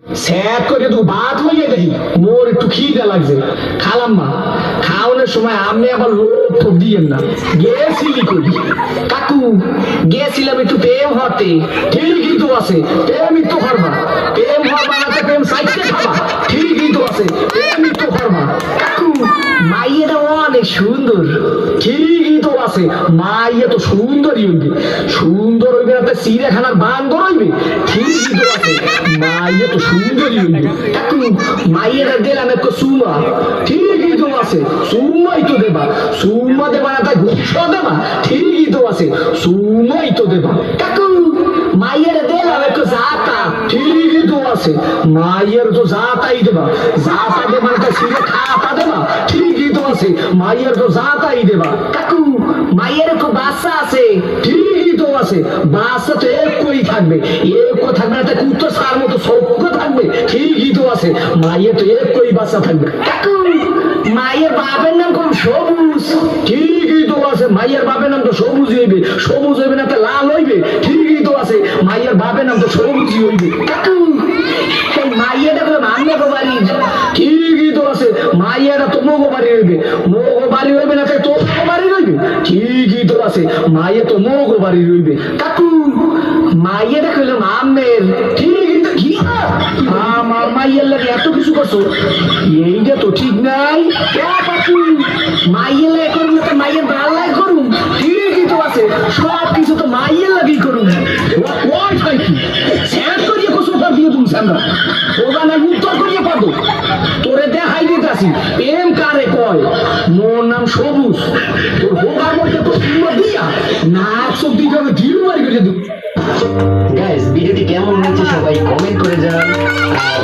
Sap করে তো ভাত হইয়ে দেখি মোর একটু খিদে লাগছে খালাম মা খাওয়ানোর সময় আমি আবার লোক ঠোক দিয়েন না গেছিলি করি কাকু গেছিলাম একটু প্রেম হতে ঠিকই তো আছে প্রেমই তো হরবা প্রেম হরবা না তো প্রেম সাইডে খাবা ঠিকই তো আছে প্রেমই তো হরবা কাকু মাইয়েরা অনেক সুন্দর ঠিকই তো আছে মাইয়ে তো সুন্দরই হইবে সুন্দর হইবে না তো চিড়িয়াখানার বান্দর হইবে ঠিকই তো আছে মাইয়ে তো সুন্দরই হইবে কাকু মাইয়েরা দিলাম একটু সুমা ঠিকই তো আছে সুমাই তো দেবা সুমা দেবা না তাই ঘুষ দেবা ঠিকই তো আছে সুমাই তো দেবা কাকু মাইয়েরা দিলাম একটু জাতা ঠিকই তো আছে মাইয়ের তো জাতাই দেবা জাতা দেবা না তাই ছিঁড়ে খাতা দেবা ঠিকই তো আছে মাইয়ের তো জাতাই দেবা কাকু মাইয়ের তো বাচ্চা আছে ঠিকই তো আছে বাচ্চা তো একই থাকবে এক থাকবে না তাই কুত্তো সার মতো সভ্য থাকবে ঠিকই তো আছে মাইয়ের তো একই বাচ্চা থাকবে কাকু মায়ের বাপের নাম কোন সবুজ ঠিকই তো আছে মায়ের বাপের নাম তো সবুজ হইবে সবুজ হইবে না তো লাল হইবে ঠিকই তো আছে মায়ের বাপের নাম তো সবুজই হইবে কাকু এই মাইয়াটা করে মান্য বাড়ি ঠিকই তো আছে মাইয়াটা তো মোগো বাড়ি হইবে মোগো বাড়ি হইবে না তাই তোর বাড়ি হইবে ঠিকই তো আছে মাইয়া তো মোগো বাড়ি হইবে কাকু মাইয়াটা কইলো আমের ঠিকই তো কি আমার মাইয়ের লাগে এত কিছু করছো এইটা তো ঠিক নাই কাকু মাইয়ের লাগে করুন না তো মাইয়ের ভাল লাগে করুন ঠিকই তো আছে সব কিছু তো মাইয়ের লাগেই করুন ওই হয় কি স্যার করিয়ে কোসো সব দিয়ে তুমি সামনা ওখানে উত্তর করিয়ে পাবো তোরে দেখাই দিতেছি প্রেম কারে কয় মোর নাম সবুজ তোর হোগার মধ্যে তো সুন্দর দিয়া নাক সব দিকে আমি ঢিল মারি করে দেব গাইস ভিডিওটি কেমন হয়েছে সবাই কমেন্ট করে জানান।